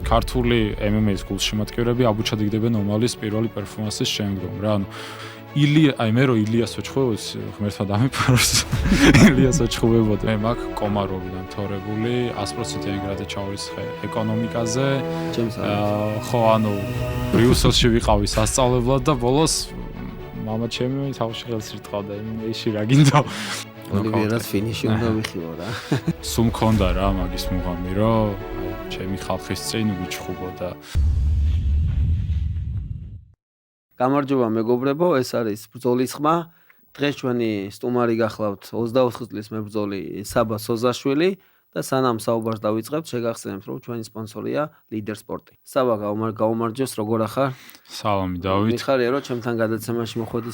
ქართული MMA-ის გულშემატკივრები აბუჩადიგდებენ ომალის პირველი პერფორმანსის შემდგომ რა. ანუ მე რო ილიას ოჩხუევოც ღმერთმა დამიფაროს. ილიას ოჩხუევოდ მე მაგ კომაროვიდან თორებული 100%-იანი გრადი ჩავისხე ეკონომიკაზე. ხო, ანუ ბრიუსელში ვიყავი სასწავლებლად და ბოლოს მამა ჩემი თავში ხელს რიტყავდა MMA-ში რა გინდა. ოლივიერას ფინიში უნდა ვიხილო რა. სულ მქონდა რა მაგის მუღამი, რომ ჩემი ხალხის წინ ვიჩხუბოდა. გამარჯობა მეგობრებო, ეს არის ბრძოლის ხმა. დღეს ჩვენი სტუმარი გახლავთ 24 წლის მებრძოლი საბა სოზაშვილი და სანამ საუბარს დავიწყებთ, შეგახსენებთ, რომ ჩვენი სპონსორია ლიდერ სპორტი. საბა გაუმარჯოს, როგორ ახარ? სალამი დავით. მიხარია რომ ჩემთან გადაცემაში მოხვედი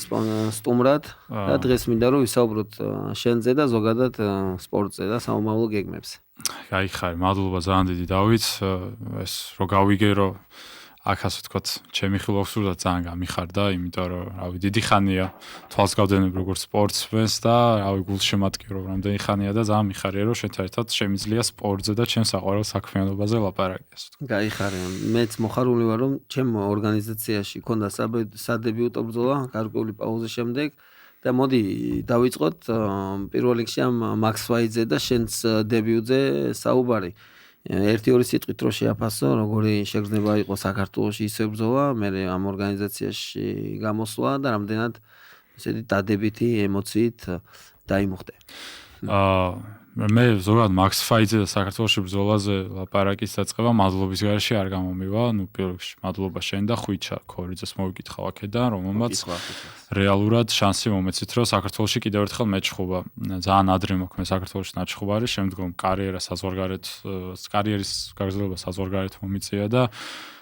სტუმრად და დღეს მინდა რომ ვისაუბროთ შენზე და ზოგადად სპორტზე და სამომავლო გეგმებზე. გაიხარე, მადლობა ძალიან დიდი დავით. ეს რო გავიგე რომ აქ ასე ვთქვათ, ჩემი ხილვაქსურდა ძალიან გამიხარდა, იმიტომ რომ რავი დიდი ხანია თვალს გავდენებ როგორც სპორტსმენს და რავი გულშემატკივრობ რამდენი ხანია და ძალიან მიხარია რომ შენთან ერთად შემიძლია სპორტზე და ჩემს საყვარელ საქმიანობაზე ლაპარაკი ასე ვთქვათ. გაიხარე, მეც მოხარული ვარ რომ ჩემ ორგანიზაციაში ქონდა სადებიუტო ბრძოლა გარკვეული პაუზის შემდეგ და მოდი დავიწყოთ პირველ რიგში ამ მაქს ფაიძე და შენს დებიუტზე საუბარი. ერთი-ორი სიტყვით რო შეაფასო, როგორი შეგრძნება იყო საქართველოში ისე ბრძოლა, მე ამ ორგანიზაციაში გამოსვლა და რამდენად ესეთი დადებითი ემოციით დაიმუხტე. მე ზოგადად მაქს ფაიძე და საქართველოში ბრძოლაზე ლაპარაკის დაწყება მადლობის გარეშე არ გამომივა. ნუ პირველ რიგში მადლობა შენ და ხვიჩა ქორიძეს მოვიკითხავ აქედან, რომელმაც რეალურად შანსი მომეცით, რომ საქართველოში კიდევ ერთხელ მეჩხუბა. ძალიან ადრე მოქმე საქართველოში ნაჩხუბარი, შემდგომ კარიერის გაგრძელება საზღვარგარეთ მომიწია და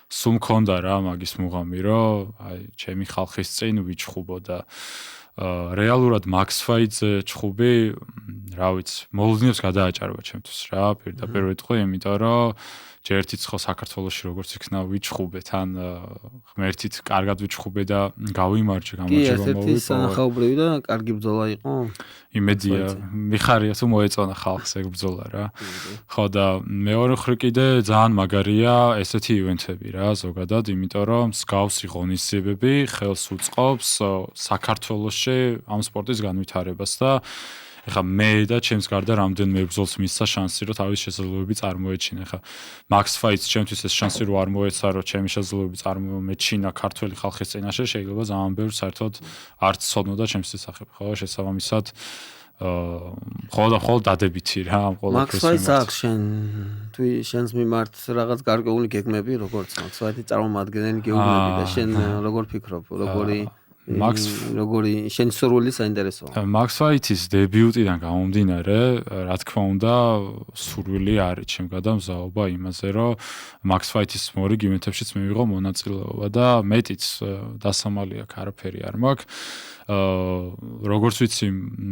სულ მქონდა რა მაგის მუღამი, რომ აი ჩემი ხალხის წინ ვიჩხუბოდა. რეალურად მაქს ფაიძე ჩხუბი, რა ვიცი, მოულოდნელს გადააჭარბა ჩემთვის რა, პირდაპირ ვიტყვი, იმიტომ რომ ჯერ ერთი ცხო საქართველოში როგორც იქნა ვიჩხუბე, თან ღმერთით კარგად ვიჩხუბე და გავიმარჯვე, გამარჯვება მოვიპოვე. კი, ესეთი ხაობრივი და კარგი ბრძოლა იყო. იმედია, მიხარია თუ მოეწონა ხალხს ეგ ბრძოლა რა. ხო და მეორე მხრივ კიდე ძალიან მაგარია ესეთი ივენთები რა, ზოგადად, იმიტომ რომ მსგავსი ღონისძიებები ხელს უწყობს საქართველოში ამ სპორტის განვითარებას და ეხლა მე და ჩემს გარდა რამდენიმე ბრძოლს მისცა შანსი რომ თავის შესაძლებლობები წარმოეჩინა. ეხლა მაქს ფაიძს ჩემთვის ეს შანსი რო არ მოეცა რომ ჩემი შესაძლებლობები წარმოეჩინა ქართველი ხალხის წინაშე, შეიძლება ძალიან ბევრ საერთოდ არც ცოდნოდა ჩემს შესახებ, ხო, შესაბამისად ხოლმე დადებითი რა ამ ყოველფერს. მაქს ფაიძს აქვს შენს მიმართ რაღაც გარკვეული გეგმები, როგორც მაქს ფაიძის წარმომადგენელი გეუბნები და შენ როგორ ფიქრობ, როგორი შენი სურვილი საინტერესოა. მაქს ფაიძის დებიუტიდან გამომდინარე, რა თქმა უნდა, სურვილი არის ჩემ გადამზაობა იმაზე, რომ მაქს ფაიძის მორიგ ივენთებშიც მივიღო მონაწილეობა და მეტიც დასამალი აქ არაფერი არ მაქვს. როგორც ვიცი,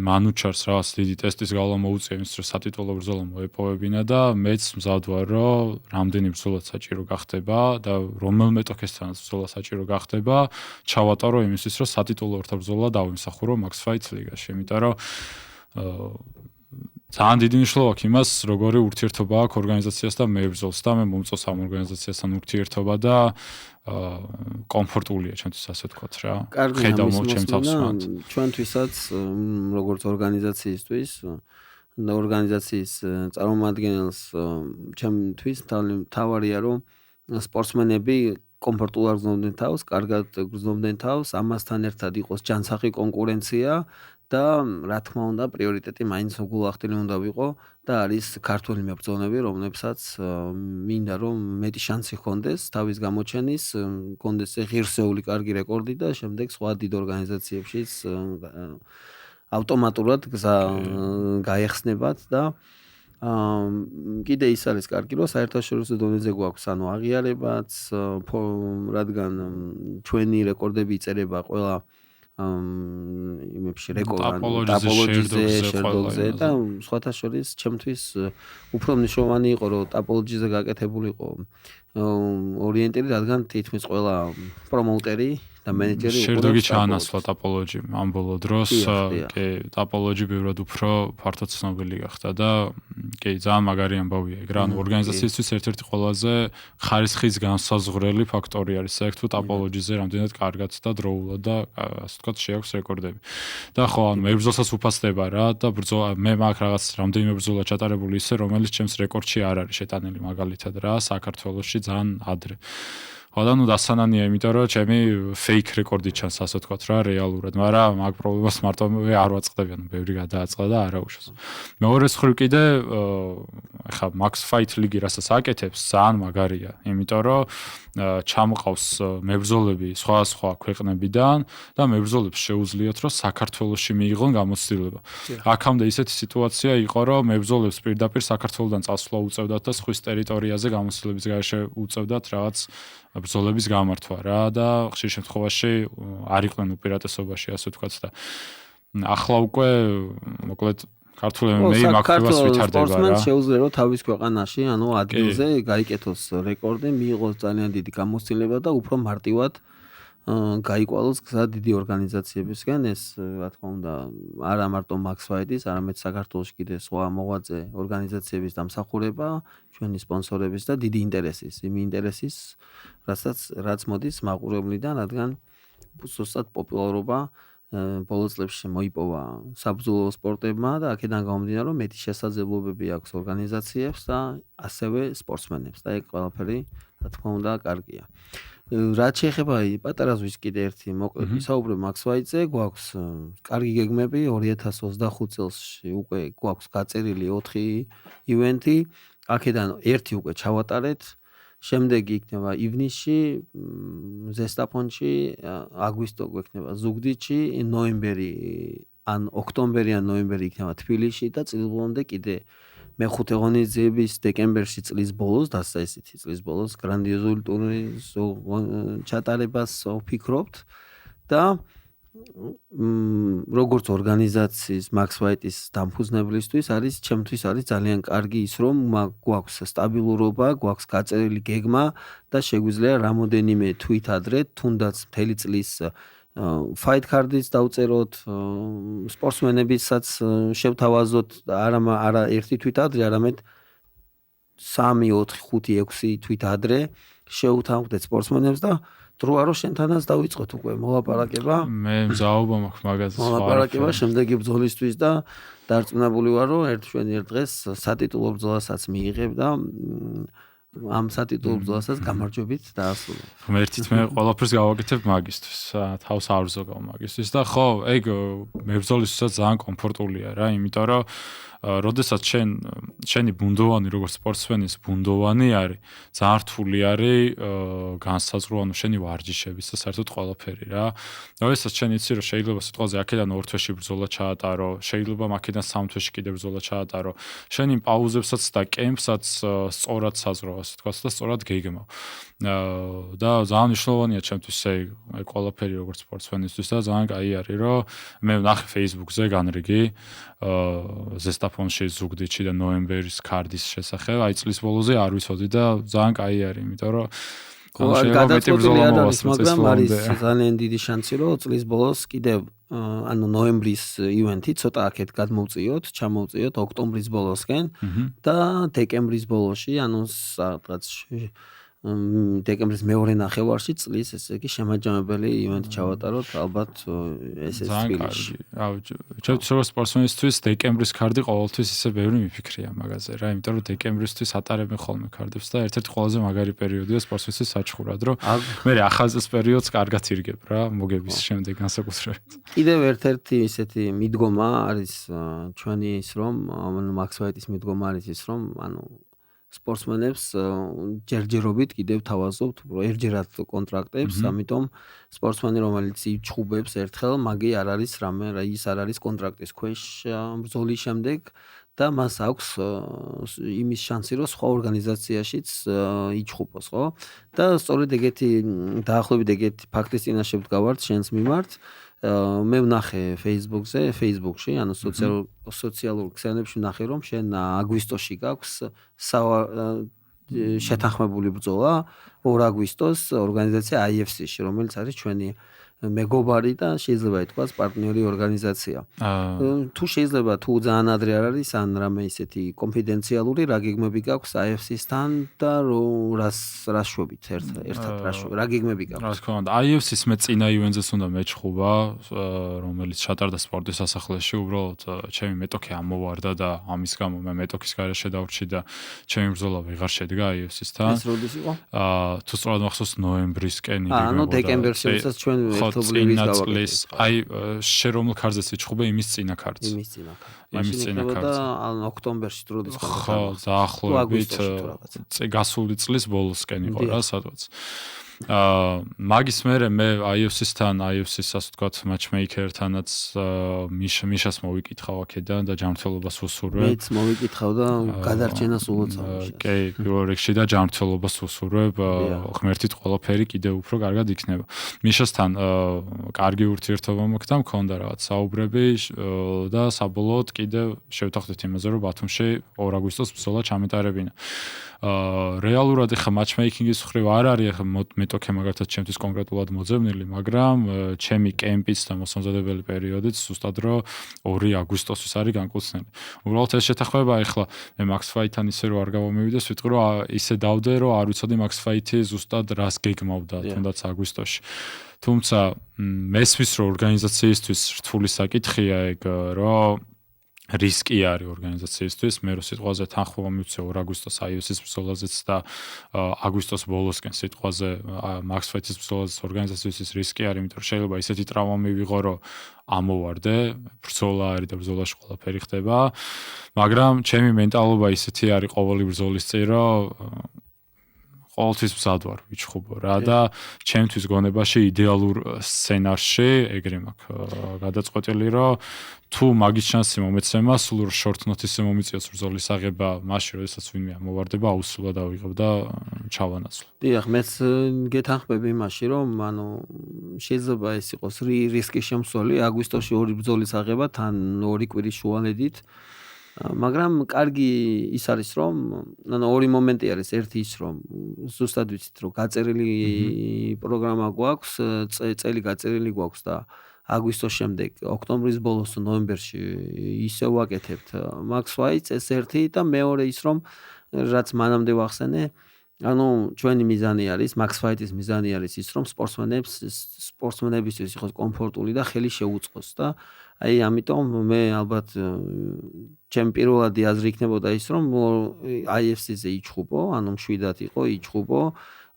მანუჩარს რაღაც დიდი ტესტის გავლა მოუწია იმის, რომ სატიტულო ბრძოლა მოეპოვებინა და მეც მზად ვარ, რომ რამდენი ბრძოლა საჭირო გახდება და რომელმე ტოქესთანაც ბრძოლა საჭირო გახდება, ჩავატარო იმისთვის, რომ სატიტულო ბრძოლა დავიმსახურო მაქს ფაიძ ლიგაში, იმიტომ რომ ძალიან დიდი მნიშვნელობა აქვს იმას, როგორი ურთიერთობა აქვს ორგანიზაციას და მებრძოლს და მე მომწონს ამ ორგანიზაციასთან ურთიერთობა და კომფორტულია ჩემთვის ასე ვთქვათ რა. ხედავ ჩემ თავს მათ. ჩვენთვისაც როგორც ორგანიზაციისთვის და ორგანიზაციის წარმომადგენელს ჩემთვის მთავარია რომ სპორტსმენები კომფორტულად გრძნობდნენ თავს, კარგად გრძნობდნენ თავს, ამასთან ერთად იყოს ჯანსაღი კონკურენცია და რა თქმა უნდა პრიორიტეტი მაინც უგულახდელი უნდა ვიყო და არის ქართული მებრძოლები, რომლებსაც მინდა რომ მეტი შანსი ჰქონდეს თავის გამოჩენის, ჰქონდეს ღირსეული კარგი რეკორდი და შემდეგ სხვა დიდ ორგანიზაციებშიც ავტომატურად გზა გაეხსნებათ და კიდე ის არის კარგი რომ საერთაშორისო დონეზე გვაქვს ანუ აღიარებაც, რადგან ჩვენი რეკორდები იწერება ყველა იმებში ტაპოლოგიზე, შერდოლზე და სხვათა შორის ჩემთვის უფრო მნიშვნელოვანი იყო რომ ტაპოლოგიზე გაკეთებულიყო ორიენტირი, რადგან თითქმის ყველა პრომოუტერი და მენეჯერი შერდოგი ჩაანაცვლა ტოპოლოჯი ამ ბოლო დროს კი ტოპოლოჯი ბევრად უფრო ფართო ცნობილი გახდა და კი ძალიან მაგარი ამბავია ეგ რა ანუ ორგანიზაციისთვის ერთ-ერთი ყველაზე ხარისხის განსაზღვრელი ფაქტორი არის საერთოდ ტოპოლოჯიზე რამდენად კარგად და დროულად და ასე ვთქვათ შეაქვს რეკორდები და ხო ანუ მებრძოლსაც უფასდება რა და ბრძოლა მე მაგ რაღაც რამდენიმე ბრძოლა ჩატარებული ისე რომელიც ჩემს რეკორდში არ არის შეტანილი მაგალითად რა საქართველოში ძალიან ადრე ხო და ნუ დასანანია იმიტომ რომ ჩემი ფეიქ რეკორდი ჩანს ასე ვთქვათ რა რეალურად მაგრამ მაგ პრობლემას მარტო არ ვაწყდები ანუ ბევრი გადააწყდა და არა უშავს მეორე მხრივ კიდე ეხა Max Fight League რასაც აკეთებს ძალიან მაგარია იმიტომ რომ ჩამოყავს მებრძოლები სხვა ქვეყნებიდან და მებრძოლებს შეუძლიათ რომ საქართველოში მიიღონ გამოცდილება აქამდე ისეთი სიტუაცია იყო რომ მებრძოლებს პირდაპირ საქართველოსდან წასვლა უწევდათ და სხვის ტერიტორიაზე გამოცდილების გარეშე უწევდათ რაღაც ბრძოლების გამართვა რა და ხშირ შემთხვევაში არ იყვნენ უპირატესობაში ასე ვთქვათ და ახლა უკვე მოკლედ ქართულ MMA მაგას ვითარდება რა. შეუძლია რომ თავის ქვეყანაში, ანუ ადგილზე გაიკეთოს რეკორდი, მიიღოს ძალიან დიდი გამოცდილება და უფრო მარტივად გაიკვალოს გზა დიდი ორგანიზაციებისგან ეს რა თქმა უნდა არა მარტო Max Fight-ის, არამედ საქართველოს კიდე სხვა მოღვაწე ორგანიზაციების დამსახურება, ჩვენი სპონსორების და დიდი ინტერესის, იმ ინტერესის, რაც მოდის მაყურებლიდან, რადგან ზუსტად პოპულარობა ბოლო წლებში მოიპოვა საბრძოლო სპორტებმა და აქედან გამომდინარე რომ მეტი შესაძლებლობები აქვს ორგანიზაციებს და ასევე სპორტსმენებს და ეგ ყველაფერი რა თქმა უნდა კარგია. რაც შეეხება პატარა ზღვის კიდე ერთი მოკლედ ვისაუბრებ Max Fight-ზე, გვაქვს კარგი გეგმები 2025 წელს უკვე გვაქვს გაწერილი 4 ივენთი, აქედან ერთი უკვე ჩავატარეთ. შემდეგი იქნება ივნისში, ზესტაფონში, აგვისტო გვექნება ზუგდიდში, ნოემბერი ან ოქტომბერი ან ნოემბერი იქნება თბილისში და წლიბოლომდე კიდე მეხუთე ღონისძიების დეკემბერში წლის ბოლოს, დასა ესეთი წლის ბოლოს გრანდიოზული ტურნირის ჩატარებას ვფიქრობთ და როგორც ორგანიზაციის Max Fight-ის დამფუძნებლისთვის არის ჩემთვის არის ძალიან კარგი ის რომ გვაქვს სტაბილურობა, გვაქვს გაწერილი გეგმა და შეგვიძლია რამოდენიმე თვით ადრე თუნდაც მთელი წლის fight card-იც დავწეროთ, სპორტსმენებისაც შევთავაზოთ არა ერთი თვით ადრე, არამედ 3, 4, 5, 6 თვით ადრე შევთავაზოთ სპორტსმენებს და დროა რომ შენთანაც დავიწყოთ უკვე მოლაპარაკება. მე მზაობა მაქვს მაგაზე. მოლაპარაკება შემდეგი ბრძოლისთვის და დარწმუნებული ვარ რომ ერთ დღეს სატიტულო ბრძოლასაც მიიღებ და ამ სატიტულო ბრძოლასაც გამარჯვებით დაასრულებ. ღმერთით მე ყველაფერს გავაკეთებ მაგისთვის, თავს არ ვზოგავ მაგისთვის და ხო, ეგ მებრძოლისთვისაც ძალიან კომფორტულია რა, იმიტომ რომ როდესაც შენი ბუნდოვანი როგორც სპორტსმენის ბუნდოვანი არის, ძალიან რთული არის განსაზღვრო, ანუ შენი ვარჯიშების და საერთოდ ყველაფერი რა. როდესაც შენ იცი რომ შეიძლება სიტყვაზე აქედან 2 თვეში ბრძოლა ჩაატარო, შეიძლება აქედან 3 თვეში კიდე ბრძოლა ჩაატარო. შენი პაუზებსაც და კემპსაც სწორად საზღვრო, ასე ვთქვათ და სწორად გეგმავ. და ძალიან მნიშვნელოვანია ჩემთვის ეგ ყველაფერი როგორც სპორტსმენისთვის და ძალიან კაი არის რომ მე ვნახე Facebook-ზე განრიგი ზესტაფონში ზუგდიდში და ნოემბერის კარდის შესახებ, აი წლის ბოლოზე არ ვიცოდი და ძალიან კაი არის, იმიტომ რომ გადაწყვეტილი არ არის, მაგრამ არის ძალიან დიდი შანსი რომ წლის ბოლოს კიდევ ანუ ნოემბრის ივენთი ცოტა აქეთ გადმოვწიოთ, ჩამოვწიოთ ოქტომბრის ბოლოსკენ და დეკემბრის ბოლოში, ანუ სადღაც დეკემბრის მეორე ნახევარში წლის ესე იგი შემაჯამებელი ივენთი ჩავატაროთ ალბათ ესე თბილისში. ჩემთვის როგორც სპორტსმენისთვის დეკემბრის კარდი ყოველთვის ისე ბევრი მიფიქრია მაგაზე რა, იმიტომ რომ დეკემბრისთვის ატარებენ ხოლმე კარდებს და ერთ-ერთი ყველაზე მაგარი პერიოდია სპორტსმენისთვის საჩხურად, რომ მე ახალწლის პერიოდს კარგად ირგებ რა, მოგების შემდეგ განსაკუთრებით. კიდევ ერთ-ერთი ისეთი მიდგომა არის ჩვენი ის რომ Max Fight-ის მიდგომა არის ის რომ ანუ სპორტსმენებს ჯერჯერობით კიდევ თავაზობთ ერთჯერად კონტრაქტებს, ამიტომ სპორტსმენი რომელიც იჩხუბებს ერთხელ, მაგი არ არის რამე, ის არ არის კონტრაქტის ქვეშ ბრძოლის შემდეგ და მას აქვს იმის შანსი, რომ სხვა ორგანიზაციაშიც იჩხუბოს, ხო? და სწორედ ეგეთი დაახლოებით ეგეთი ფაქტის წინაშე ვდგავართ შენს მიმართ. მე ვნახე Facebook-ში, ანუ სოციალურ ქსელებში ვნახე, რომ შენ აგვისტოში გაქვს შეთანხმებული ბრძოლა 2 აგვისტოს ორგანიზაცია IFC-ში, რომელიც არის ჩვენი მეგობარი და შეიძლება ითქვას პარტნიორი ორგანიზაცია. თუ შეიძლება თუ ძალიან ადრე არ არის ან რამე ისეთი კონფიდენციალური რა გეგმები გაქვს IFC-სთან და რას შვებით ერთად რა გეგმები გაქვს. რა თქმა უნდა, IFC-ს მე წინა ივენტზეც უნდა მეჩხუბა, რომელიც ჩატარდა სპორტის სასახლეში, უბრალოდ ჩემი მეტოქი ამოვარდა და ამის გამო მე მეტოქის გარეშე დავრჩი და ჩემი ბრძოლა ვეღარ შედგა IFC-სთან. ეს როდის იყო? თუ სწორად მახსოვს ნოემბრისკენ იგივე. ანუ დეკემბერში როდესაც ჩვენ ერთობლივით გავაკეთეთ. აი შენ რომელ ქარზეც ვიჩხუბე იმის წინა ქარზე. იმის წინა ქარზე. და ოქტომბერში როდის გავაკეთეთ. ხო, დაახლოებით გასული წლის ბოლოსკენ იყო რა სადღაც. მაგის მერე მე IFC-სთან, IFC-ს ასე ვთქვათ, matchmaker-თანაც მიშას მოვიკითხავ აქედან და ჯანმრთელობას ვუსურვებ. მეც მოვიკითხავ და გადარჩენას ულოცავ. კი, პირველ რიგში და ჯანმრთელობას ვუსურვებ. ღმერთით ყველაფერი კიდევ უფრო კარგად იქნება. მიშასთან კარგი ურთიერთობა მაქვს და მქონდა რაღაც საუბრები და საბოლოოდ კიდევ შევთანხმდით იმაზე, რომ ბათუმში 2 აგვისტოს ბრძოლა ჩამეტარებინა. რეალურად ახლა matchmaking-ის მხრივ არ არის ახლა მეტოქე მაგათაც ჩემთვის კონკრეტულად მოძებნილი, მაგრამ ჩემი კემპის და მოსამზადებელი პერიოდიც ზუსტად რომ 2 აგვისტოსის არის განკუთვნილი. უბრალოდ ეს შეთანხმება ახლა მე Max Fight-თან ისე რომ არ გამომივიდეს, ვიტყვი რომ ისე დავდე რომ არ ვიცოდი Max Fight-ი ზუსტად რას გეგმავდა თუნდაც აგვისტოში. თუმცა მესმის რომ ორგანიზაციისთვის რთული საკითხია ეგ რომ რისკი არის ორგანიზაციისთვის, მე რო სიტყვაზე თანხმობა მივცე 2 აგვისტოს IFC-ის ბრძოლაზეც და აგვისტოს ბოლოსკენ სიტყვაზე Max Fight-ის ბრძოლაზეც ორგანიზაციისთვის რისკი არის, იმიტომ რომ შეიძლება ისეთი ტრავმა მივიღო, რომ ამოვარდე, ბრძოლა არის და ბრძოლაში ყველაფერი ხდება, მაგრამ ჩემი მენტალობა ისეთი არის ყოველი ბრძოლის წინ, რომ ყოველთვის მზად ვარ ვიჩხუბო რა და ჩემთვის გონებაში იდეალურ სცენარში ეგრე მაქვს გადაწყვეტილი რომ თუ მაგის შანსი მომეცემა სულ short notice-ზე მომიწიოს ბრძოლის აღება მაშინ როდესაც ვინმე ამოვარდება აუსულად ავიღებ და ჩავანაცვლო. დიახ, მეც გეთანხმები იმაში რომ ანუ შეიძლება ეს იყოს რისკი შემცველი აგვისტოში 2 ბრძოლის აღება თან 2 კვირის შუალედით. მაგრამ კარგი ის არის რომ ანუ 2 მომენტი არის, ერთი ის რომ ზუსტად ვიცით რომ გაწერილი პროგრამა გვაქვს, წელი გაწერილი გვაქვს და აგვისტოს შემდეგ ოქტომბრის ბოლოს თუ ნოემბერში ისე ვაკეთებთ Max Fight-ს ეს ერთი და მეორე ის რომ რაც მანამდე ვახსენე ანუ ჩვენი მიზანი არის Max Fight-ის მიზანი არის ის რომ სპორტსმენებისთვის იყოს კომფორტული და ხელი შეუწყოს და აი ამიტომ მე ალბათ ჩემი პირველადი აზრი იქნებოდა ის რომ IFC-ზე იჩხუბო, ანუ მშვიდად იყო, იჩხუბო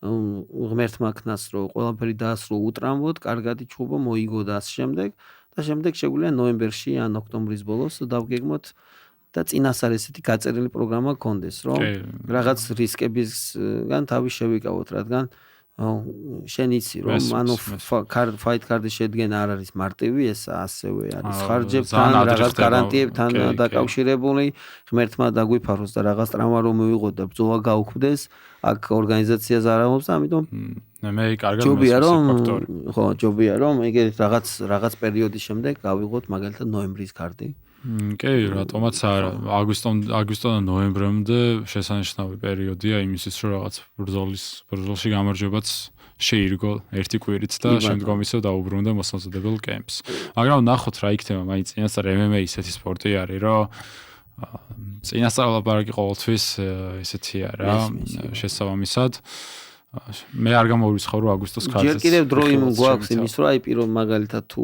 ღმერთმა ქნას რომ ყველაფერი დაასრულო უტრამბოდ, კარგად იჩხუბო, მოიგო და ამ შემდეგ შეგვიძლია ნოემბერში ან ოქტომბრის ბოლოს დავგეგმოთ და წინასწარ ესეთი გაწერილი პროგრამა გქონდეს, რომ რაღაც რისკებისგან თავი შევიკავოთ, რადგან შენ იცი რომ ანუ fight card-ის შედგენა არ არის მარტივი, ეს ასევე არის ხარჯებთან, რაღაც გარანტიებთან დაკავშირებული, ღმერთმა დაგვიფაროს და რაღაც ტრავმა რომ მივიღოთ და ბრძოლა გაუქმდეს, აქ ორგანიზაციას არ ამობს, ამიტომ მე კარგად მესმის ხო, ჯობია რომ ეგეთ რაღაც პერიოდის შემდეგ გავიღოთ მაგალითად ნოემბრის კარტი. კი, რატომაც არა. აგვისტოდან ნოემბრამდე შესანიშნავი პერიოდია იმისთვის, რომ რაღაც ბრძოლში გამარჯვებაც შეირგო ერთი კვირით და შემდგომ ისევ დაუბრუნდა მოსამზადებელ კემპს. მაგრამ ნახოთ რა იქნება, მაინც წინასწარ MMA ისეთი სპორტი არის, რომ წინასწარ ლაპარაკი ყოველთვის ესეთია რა, შესაბამისად მე არ გამოვიცხავ რომ აგვისტოს კარტს. ჯერ კიდევ დრო იმ გვაქვს იმის რომ აი პირველ მაგალითად თუ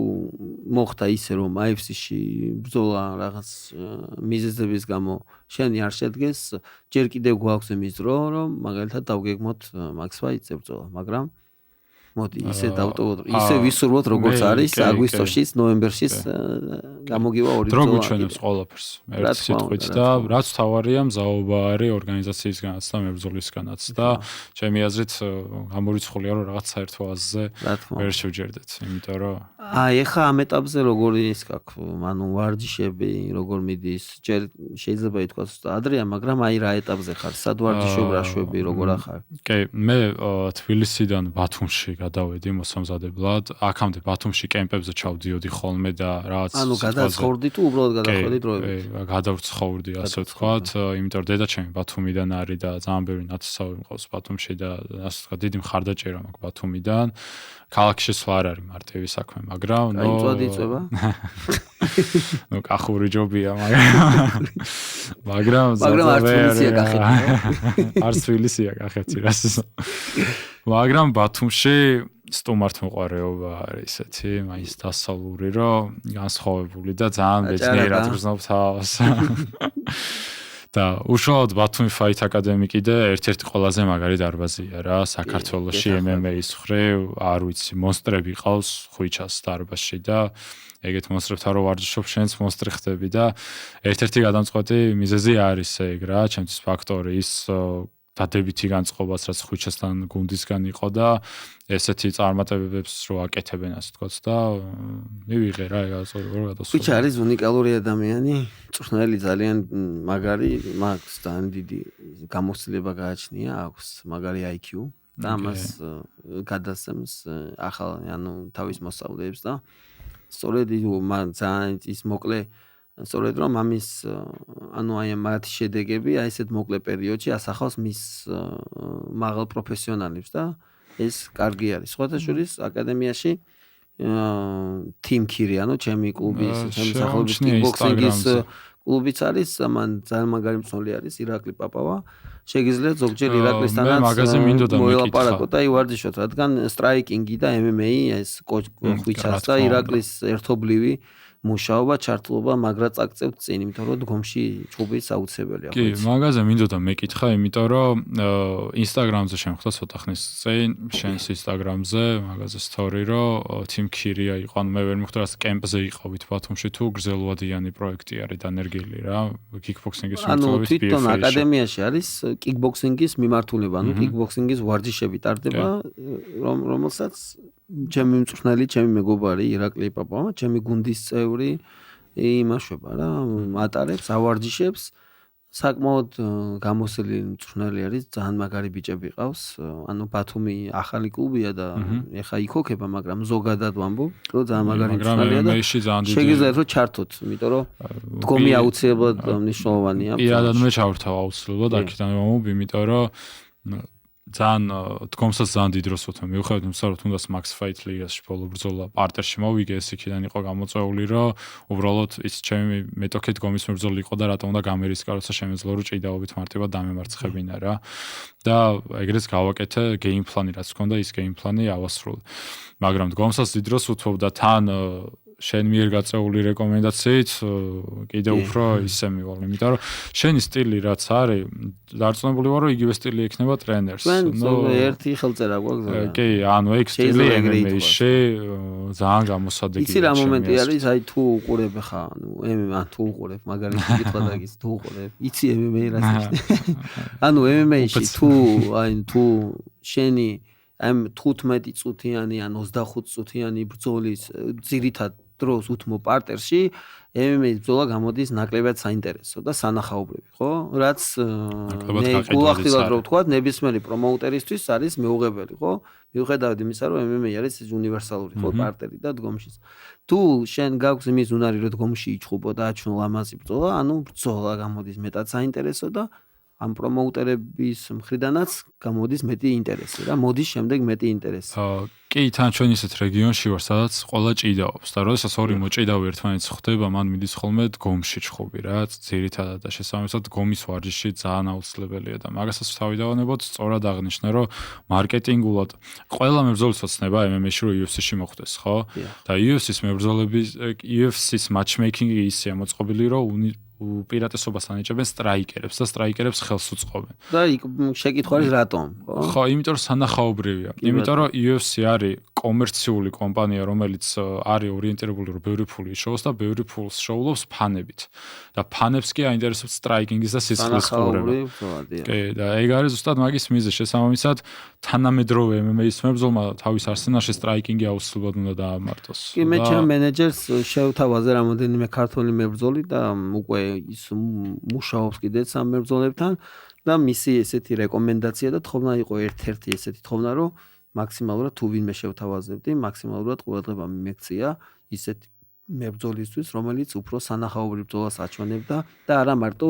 მოხდა ისე რომ IFC-ში ბრძოლა რაღაც მიზეზების გამო შენი არ შედგეს, ჯერ კიდევ გვაქვს იმის დრო რომ მაგალითად დავგეგმოთ Max Fight-ზე ბრძოლა, მაგრამ მოდი ისე დავტოვოთ, ისე ვისურვოთ როგორც არის აგვისტოში, ნოემბერში გამოგივა 2 ბრძოლა. დრო გვიჩვენებს ყველაფერს. ერთი სიტყვით და რაც თავარია მზაობა არის ორგანიზაციისგანაც და მებრძოლისგანაც და ჩემი აზრით გამორიცხულია რომ რაღაც საერთო აზზე ვერ შევჯერდეთ, იმიტომ რომ აი ეხა ამ ეტაპზე როგორი ის გაქვს, ანუ ვარჯიშები როგორ მიდის, ჯერ შეიძლება ითქვას ადრეა, მაგრამ აი რა ეტაპზე ხარ, სად ვარჯიშობ, რა შვები, როგორ ახარ? კი, მე თბილისიდან ბათუმში გადავედი მოსამზადებლად. აქამდე ბათუმში კემპებზე ჩავდიოდი ხოლმე და რაღაც ანუ გადაცხოვრდი თუ უბრალოდ გადავხედი დროებით? გადავცხოვრდი, ასე ვთქვათ, იმიტომ რომ დედაჩემი ბათუმიდან არის და ძალიან ბევრი ნათესავი მყავს ბათუმში და ასე ვთქვათ, დიდი მხარდაჭერა მაქვს ბათუმიდან. ქალაქში შესვლა არ არის მარტივი საქმე, მაგრამ წვადი იწვება? კახური ჯობია, მაგრამ არც თბილისია კახეთი. არც თბილისია კახეთი, რას. მაგრამ ბათუმში სტუმართმოყვარეობა არის ესეთი, მაინც დასავლური, რომ განსხვავებული და ძალიან ბედნიერად გრძნობ თავს. და უშუალოდ ბათუმი Fight Academy კიდე ერთ-ერთი ყველაზე მაგარი დარბაზია რა, საქართველოში MMA-ის ხრივ, არ ვიცი, მონსტრები ყავს ხვიჩას დარბაზში და ეგეთ მონსტრებთან რო ვარჯიშობ, შენც მონსტრი ხდები და ერთ-ერთი გადამწყვეტი მიზეზი არის ეგ რა, ჩემთვის ფაქტორი ის დადებითი განწყობაც რაც ხვიჩასთან გუნდისგან იყო და ესეთი წარმატებებს რო აკეთებენ ასე ვთქვათ და მივიღე რა ეგ რა გადასვლა. ხვიჩა არის უნიკალური ადამიანი, მწვრთნელი ძალიან მაგარი, მაქვს ძალიან დიდი გამოცდილება გააჩნია, აქვს მაგარი IQ და ამას გადასცემს ახალ ანუ თავის მოსწავლეებს და სწორედ ძალიან ის მოკლე სწორედ რომ ამის ანუ აი მათი შედეგები აი ესეთ მოკლე პერიოდში ასახავს მის მაღალ პროფესიონალებს და ეს კარგი არის. სხვათა შორის აკადემიაში Team Kiri, ანუ ჩემი კლუბის, ჩემი სახელობის კიკბოქსინგის კლუბიც არის, მან ძალიან მაგარი მცველი არის ირაკლი პაპავა. შეგიძლიათ ზოგჯერ ირაკლისთანაც მოელაპარაკოთ და ივარჯიშოთ, რადგან სტრაიკინგი და MMA ეს ხვიჩას და ირაკლის ერთობლივი მუშაობა, ჩართულობა, მაგრა წაკწევთ წინ, იმიტომ რომ დგომში ჭუბიც აუცილებელია. კი, მაგაზე მინდოდა მეკითხა, იმიტომ რომ Instagram-ზე შემხვდა ცოტა ხნის წინ, შენს Instagram-ზე, მაგაზე story, რომ Team Kiri-ა იყო, ანუ მე ვერ მივხვდი რა კემპზე იყავით ბათუმში თუ გრძელვადიანი პროექტი არის დანერგილი რა, kickboxing-ის მიმართულებით BFA-ში. ანუ თვითონ აკადემიაში არის kickboxing-ის მიმართულება, ანუ kickboxing-ის ვარჯიშები ტარდება, რომელსაც ჩემი მწვრთნელი, ჩემი მეგობარი ირაკლი პაპავა, ჩემი გუნდის წევრი იმაშვება რა, ატარებს, ავარჯიშებს. საკმაოდ გამოსილი მწვრთნელი არის, ძალიან მაგარი ბიჭები ყავს. ანუ ბათუმი ახალი კლუბია და ეხა იქოქება, მაგრამ ზოგადად ვამბობ, რომ ძალიან მაგარი მწვრთნელია და შეგიძლიათ რომ ჩართოთ, იმიტომ რომ დგომი აუცილებლად მნიშვნელოვანია. პირადად მე ჩავრთავ აუცილებლად აქედან ვამბობ, იმიტომ რომ ძალიან დგომსაც ძალიან დიდ დროს ვთქვი, მიუხედავად იმისა, რომ თუნდაც Max Fight League-ში ბოლო ბრძოლა პარტერში მოვიგე, ეს იქიდან იყო გამოწვეული, რომ უბრალოდ ის ჩემი მეტოქე დგომის მებრძოლი იყო და რატომ უნდა გამერისკა, როცა შემეძლო რომ ჭიდაობით მარტივად დამემარცხებინა რა. და ეგრეც გავაკეთე game plan-ი, რაც ჰქონდა, ის game plan-ი ავასრულე. მაგრამ დგომსაც დიდ დროს ვთქვი და თან შენ მიერ გაწეული რეკომენდაციით კიდე უფრო ისე მივალ, იმიტომ რომ შენი სტილი რაც არის, დარწმუნებული ვარ, რომ იგივე სტილი ექნება ტრენერს. ნუ ერთი ხელწერა გვაქვს. კი, ანუ ეგ სტილი MMA-ში ძალიან გამოსადეგია. იცი რა მომენტი არის, აი თუ უყურებ ხა, ანუ MMA თუ უყურებ, მაგალითად გითხრა და ის თუ უყურებ, იცი MMA რა ისე. ანუ MMA-ში თუ შენი ამ 15 წუთიანი ან 25 წუთიანი ბრძოლის ძირითად დროს უთმო პარტერში MMA-ის ბრძოლა გამოდის ნაკლებად საინტერესო და სანახაობრივი, ხო? რაც გულახდილად რო ვთქვა, ნებისმიერი პრომოუტერისთვის არის მეუღებელი, ხო? მიუხედავად იმისა, რომ MMA არის უნივერსალური, ხო, პარტერი და დგომშიც. თუ შენ გაქვს იმის უნარი, რომ დგომში იჩხუბო და აჩვენო ლამაზი ბრძოლა, ანუ ბრძოლა გამოდის მეტად საინტერესო და ამ პრომოუტერების მხრიდანაც გამოდის მეტი ინტერესი რა, მოდის შემდეგ მეტი ინტერესი. კი, თან ჩვენ ისეთ რეგიონში ვარ, სადაც ყველა ჭიდაობს და როდესაც ორი მოჭიდავი ერთმანეთს ხვდება, მან მიდის ხოლმე დგომში ჩხუბი რა, ძირითადად და შესაბამისად დგომის ვარჯიში ძალიან აუცილებელია და მაგასაც თავიდანებოთ სწორად აღნიშნე, რომ მარკეტინგულად ყველა მებრძოლის ოცნება MMA-ში რო UFC-ში მოხვდეს, ხო? და UFC-ის მებრძოლების UFC-ის matchmaking-ი ისეა მოწყობილი, რომ უპირატესობას ანიჭებენ სტრაიკერებს და სტრაიკერებს ხელს უწყობენ. და შეკითხვა არის რატომ? ხო, იმიტომ რომ სანახაობრივია. იმიტომ რომ UFC არის კომერციული კომპანია, რომელიც არის ორიენტირებული რომ ბევრი ფული იშოვოს და ბევრი ფულს შოულობს ფანებით. და ფანებს კი აინტერესებს სტრაიკინგის და სისხლის ყურება. კი, და ეგ არის ზუსტად მაგის მიზეზი. შესაბამისად, თანამედროვე MMA-ის მებრძოლმა თავის არსენალში სტრაიკინგი აუცილებლად უნდა დაამარტოს. კი, მე ჩემ მენეჯერს შევთავაზე რამოდენიმე ქართული მებრძოლი და უკვე ის მუშაობს კიდეც ამ მებრძოლებთან და მისი ესეთი რეკომენდაცია და თხოვნა იყო ერთ-ერთი ესეთი თხოვნა, რომ მაქსიმალურად თუ ვინმე შევთავაზებდი, მაქსიმალურად ყურადღება მიმექცია ისეთ მებრძოლისთვის, რომელიც უფრო სანახაობრივ ბრძოლას აჩვენებდა და არა მარტო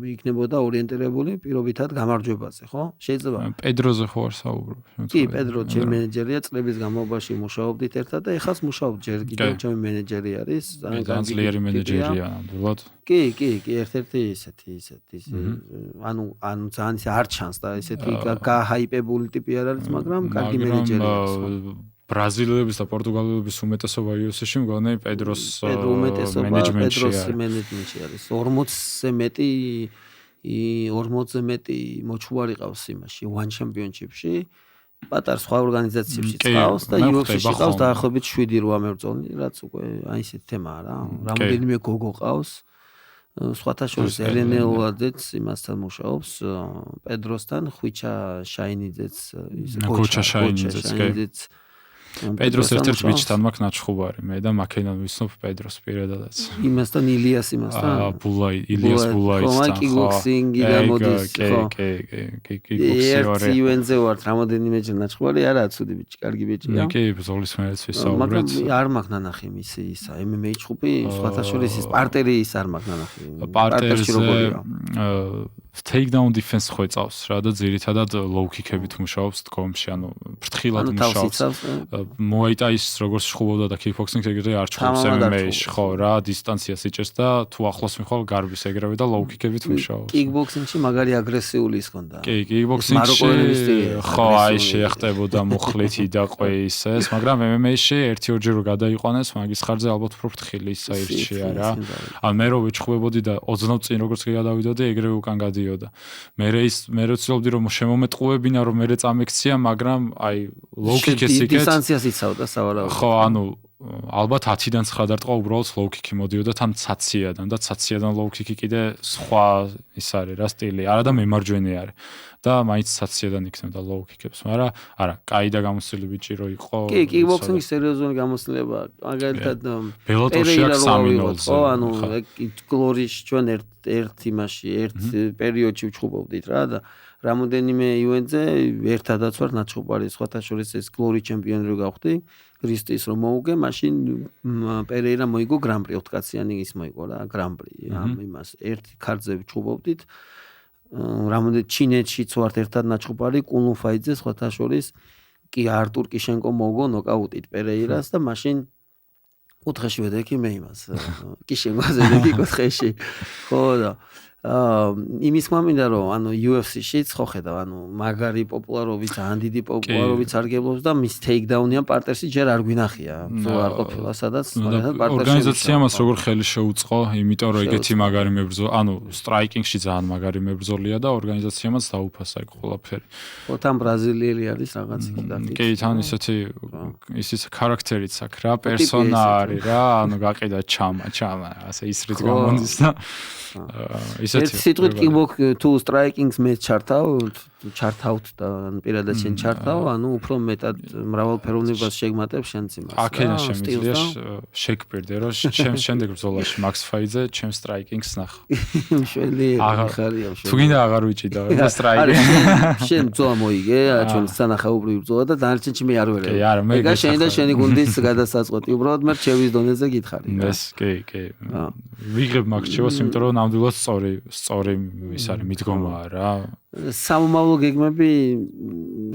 იქნებოდა ორიენტირებული პირობითად გამარჯვებაზე, ხო? შეიძლება პედროზე ხო არ საუბრობ? კი, პედრო ჩემი მენეჯერია, წლების განმავლობაში მუშაობდით ერთად და ეხლა მუშაობ ჯერ კიდევ ჩემი მენეჯერი არის, ძალიან ძლიერი მენეჯერია ნამდვილად. კი, ერთ-ერთი ისეთი. ანუ ძალიან ისე არ ჩანს და ისეთი გაჰაიპებული ტიპი არ არის, მაგრამ კარგი მენეჯერია. ბრაზილიელების და პორტუგალიელების უმეტესობა UFC-ში მგონი პედროს მენეჯმენტში არის. 40-ზე მეტი მოჩუარი ყავს იმაში, One Championship-ში. პატარ სხვა ორგანიზაციებში ყავს და UFC-ში ყავს დაახლოებით 7-8 მებრძოლი, რაც უკვე აი ესეთი თემაა რა. რამდენიმე გოგო ყავს. სხვათა შორის ელენე ოლაძეც იმასთან მუშაობს, პედროსთან, ხვიჩა შაინიძეც, გოჩა შაინიძეც. პედროს ერთ-ერთ ბიჭთან მაქვს ნაჩხუბარი, მე და მაკენან ვისნობ პედროს პირადადაც. იმასთან ილიას იმასთან. ილიას ბულაისთან. კიკბოქსინგი და მოდის, ხო. კიკბოქსიორი. UN-ზე ვარ, რამოდენიმეჯერ ნაჩხუბარი, არაა ცუდი ბიჭი, კარგი ბიჭია. კი, ბრძოლის მერეც ვისაუბრეთ. მაგრამ არ მაქვს ნანახი მისი ისა, MMA ჯგუფი, სხვათა შორის ის პარტერი ის არ მაქვს ნანახი. პარტერში როგორია? Takedown defense ხო იწავს რა და ძირითადად low kick-ებით მუშაობს თქომში, ანუ ფრთხილად მუშაობს. მოაიტაის როგორც შხუბობდა და kickboxing-ს ეგრე არ ჩხუბობს MMA-ში, ხო რა, დისტანციას იჭერს და თუ ახლოს მიხვალ გარბის ეგრევე და low kick-ებით მუშაობს. Kickboxing-ში მაგარი აგრესიული ის ქონდა. კი, kickboxing-ში ხო, აი შეეხტებოდა მუხლითი და ყვეის ეს, მაგრამ MMA-ში 1-2 ჯერ გადაიყვანეს, მაგის ხარჯზე ალბათ უფრო ფრთხილი საერთშია რა. ან მე რო ვიჩხუბებოდი და ოცნავ წინ როგორც გადავიდოდი, ეგრევე უკან გადიოდა. მე ვცდილობდი რომ შემომეტყუებინა რომ მე წამექცია, მაგრამ აი low kick-ს იქეთ დისტანციას იცავდა სავარაუდოდ. ხო, ანუ ალბათ 10-დან 9 დარტყვა უბრალოდ low kick-ი მოდიოდა თან ცაციადან და ცაციადან low kick-ი კიდე სხვა ის არის რა სტილი, არა და მემარჯვენე არის. და მაინც ცაციადან იქნებდა low kick-ებს, მაგრამ არა, კაი და გამოცდილი ბიჭი რო იყო. კი, kickboxing-ის სერიოზული გამოცდილება, მაგალითად ბელოტორში აქვს 3-0-ზე. ხო, ანუ გლორიში ჩვენ ერთ იმაში, ერთ პერიოდში ვჩხუბობდით რა და რამოდენიმე UN-ზე ერთადაც ვარ ნაჩხუბარი, სხვათა შორის ეს გლორი ჩემპიონი რო გავხდი, რისტის რომ მოუგე, მაშინ პერეირა მოიგო გრან-პრი 4 კაციანი ის მოიგო რა, გრან-პრი. ამ იმას ერთ ქარდზე ვჩხუბობდით. რამოდენიმე ჩინეთშიც ვართ ერთად ნაჩხუბარი, კუნლუფაიძე სხვათა შორის კი არტურ კიშენკო მოუგო ნოკაუტით პერეირას და მაშინ კუთხეში ვედექი მე იმას. კიშენკოზე ვედექი კუთხეში. ხო და იმის მამინდა რომ ანუ UFC-შიც ხო ხედავ, ანუ მაგარი პოპულარობით, ძალიან დიდი პოპულარობით სარგებლობს და მის takedown-იან პარტერში ჯერ არ გვინახია. ბრძოლა არ ყოფილა, სადაც მაგალითად პარტერში. ორგანიზაციამაც როგორ ხელი შეუწყო, იმიტომ რომ ეგეთი მაგარი მებრძოლი, ანუ striking-ში ძალიან მაგარი მებრძოლია და ორგანიზაციამაც დაუფასა იქ ყველაფერი. ხო, თან ბრაზილიელი არის რაღაც იქ და კი, თან ისეთი ისის ხარაქტერიც აქვს რა, პერსონა არის რა, ანუ გაყიდა ჩამა, ასე ისრით გამოდის და ეს სიტყვით kickbox თუ striking-ს მე ჩართავთ და პირადად შენ ჩართავ, ანუ უფრო მეტად მრავალფეროვნებას შეგმატებს შენც იმას. აქედან შემიძლია შეგპირდე რომ ჩემს შემდეგ ბრძოლაში Max Fight-ზე ჩემს striking-ს ნახო. მშვენიერი ხარია. თუ გინდა აღარ ვიჭიდო და striking. შენ ბრძოლა მოიგე, ჩვენ სანახაობრივი ბრძოლა და დანარჩენში მე არ ვერე. კი, არა, მე ეგა შენი და შენი გუნდის გადასაწყვეტი. უბრალოდ მე რჩევის დონეზე გითხარი. ეს კი. ვიღებ მაგ რჩევას, იმიტომ რომ ნამდვილად სწორი ის არის მიდგომაა რა. სამომავლო გეგმები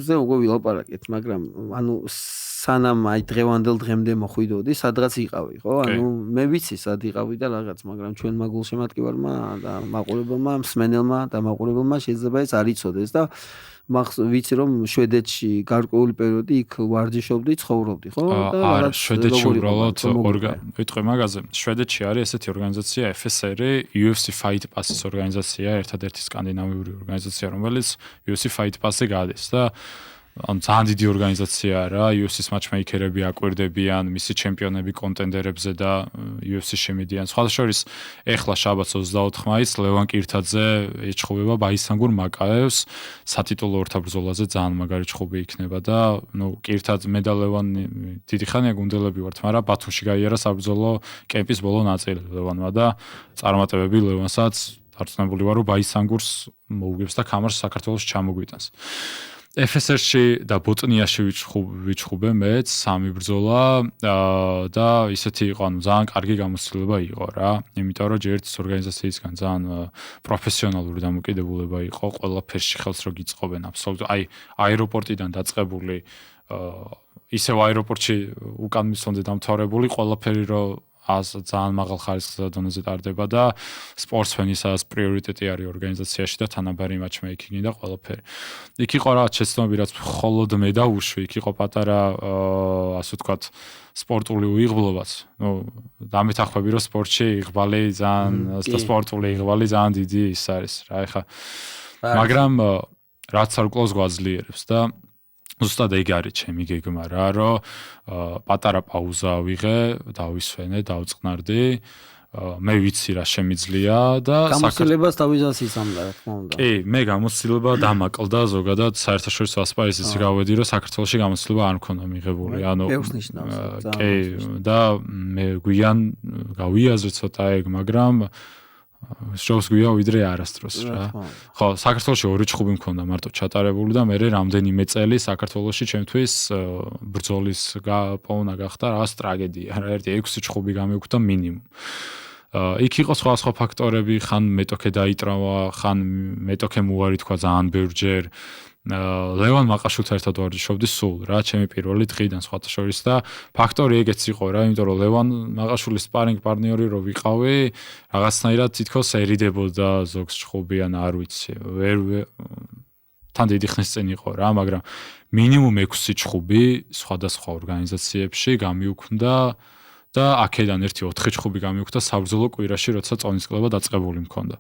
ზე უკვე ვილაპარაკეთ, მაგრამ ანუ სანამ აი დღევანდელ დღემდე მოხვიდოდი, სადღაც იყავი, ხო? ანუ მე ვიცი სად იყავი და რაღაც, მაგრამ ჩვენმა გულშემატკივარმა და მაყურებელმა, მსმენელმა და მაყურებელმა შეიძლება ეს არ იცოდეს და ვიცი რომ შვედეთში გარკვეული პერიოდი იქ ვარჯიშობდი, ცხოვრობდი, ხო? და არა, შვედეთში უბრალოდ ვიტყვი მაგაზე. შვედეთში არის ესეთი ორგანიზაცია FSR, UFC Fight Pass-ის ორგანიზაცია, ერთადერთი სკანდინავიური ორგანიზაცია, რომელიც UFC Fight Pass-ზე გადის და ან ძალიან დიდი ორგანიზაციაა რა, UFC-ს матчмეიკერები აკვირდებიან, მისი ჩემპიონები კონტენდერებზე და UFC-ში შემედიან. სხვა შორის ეხლა შაბათს 24 მაისს ლევან კირთაძე ეჩხუბება ბაისანგურ მაკაევს სატიტულო ორთაბრძოლაზე, ძალიან მაგარი ჩხუბი იქნება და ნუ კირთაძე მე და ლევან დიდი ხანია გუნდელები ვართ, მაგრამ ბათუმში გაიარა საბრძოლო კემპის ბოლო ნაწილი ლევანმა და წარმატებები ლევანსაც დარწმუნებული ვარ რომ ბაისანგურს მოუგებს და კამარს საქართველოს ჩამოგვიტანს. FSR-ში და ბოტნიაში ვიჩხუბე მეც 3 ბრძოლა და ისეთი იყო, ანუ ძალიან კარგი გამოცდილება იყო რა. იმიტომ რომ ჯერჯერობით ორგანიზაციისგან ძალიან პროფესიონალური დამოკიდებულება იყო, ყველაფერში ხელს რო გიწყობენ აბსოლუტურად. აი, აეროპორტიდან დაწყებული ისევ აეროპორტში უკან მისვლამდე დამთავრებული ყველაფერი რო ძალიან მაღალ ხარისხზე და დონეზე ტარდება და სპორტსმენისას პრიორიტეტი არის ორგანიზაციაში და თანაბარი მატჩმეიკინგი და ყველაფერი. იქ იყო რა შეცდომები, რაც მხოლოდ მე და უშვი, იქ იყო პატარა ასე ვთქვათ სპორტული უიღბლობაც. ნუ დამეთანხმები რომ სპორტში იღბალი ძალიან და სპორტული იღბალი ძალიან დიდი ის არის რა ეხა. მაგრამ რაც არ კლავს გვაძლიერებს და ზუსტად ეგ არის ჩემი გეგმა რა, რომ პატარა პაუზა ვიღე, დავისვენე, დავწყნარდი, მე ვიცი რა შემიძლია და გამოცდილებას თავიზასის ამდა რა თქმა უნდა. კი, მე გამოცდილება დამაკლდა ზოგადად საერთაშორისო ასპარეზის გავედი, რომ საქართველოში გამოცდილება არ მქონდა მიღებული, ანუ კი, და მე გვიან გავიაზრე ცოტა ეგ, მაგრამ შობს გვია ვიდრე არასდროს რა. ხო, საქართველოში 2 ჩხუბი მქონდა მარტო ჩატარებული და მე რამდენიმე წელი საქართველოში ჩემთვის ბრძოლის პოვნა გახდა რაღაც ტრაგედია რა. ერთი 6 ჩხუბი გამივხვდა მინიმუმ. იქ იყო სხვა ფაქტორები, ხან მეტოქე დაიტრავა, ხან მეტოქემ უარი თქვა ძალიან ბევრჯერ. ლევან მაყაშვილთან ერთად ვარჯიშობდი სულ რა, ჩემი პირველი დღიდან სხვათა შორის და ფაქტორი ეგეც იყო რა, იმიტომ რომ ლევან მაყაშვილის სპარინგ პარტნიორი რო ვიყავი, რაღაცნაირად თითქოს ერიდებოდა ზოგს ჩხუბი ან არ ვიცი. თან დიდი ხნის წინ იყო რა, მაგრამ მინიმუმ 6 ჩხუბი სხვადასხვა ორგანიზაციებში გამიუქმდა და აქედან ერთი 4 ჩხუბი გამიუქმდა საბრძოლო კვირაში, როცა წონისკლება დაწყებული მქონდა.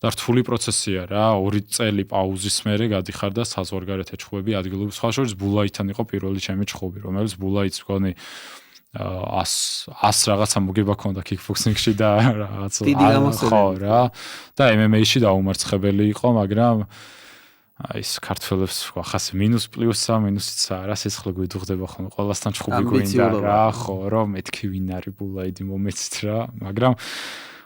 და რთული პროცესია რა, 2 წელი პაუზის მერე გადიხარ და საზღვარგარეთ ჩხუბები ადგილობრივ სხვა შორის ბულაითან იყო პირველი ჩემი ჩხუბი, რომელიც ბულაიც მგონი 100 რაღაცა მოგება ქონდა kickboxing-ში და რაღაც ხო რა და MMA-ში დაუმარცხებელი იყო, მაგრამ ის ქართველებს ხას მინუს პლუსა მინუსიც არა, სიცხლე გვიდუღდება ხოლმე ყველასთან ჩხუბი გვინდა რა, ხო, რომ მეთქი ვინ არის ბულაიდი მომეცით რა, მაგრამ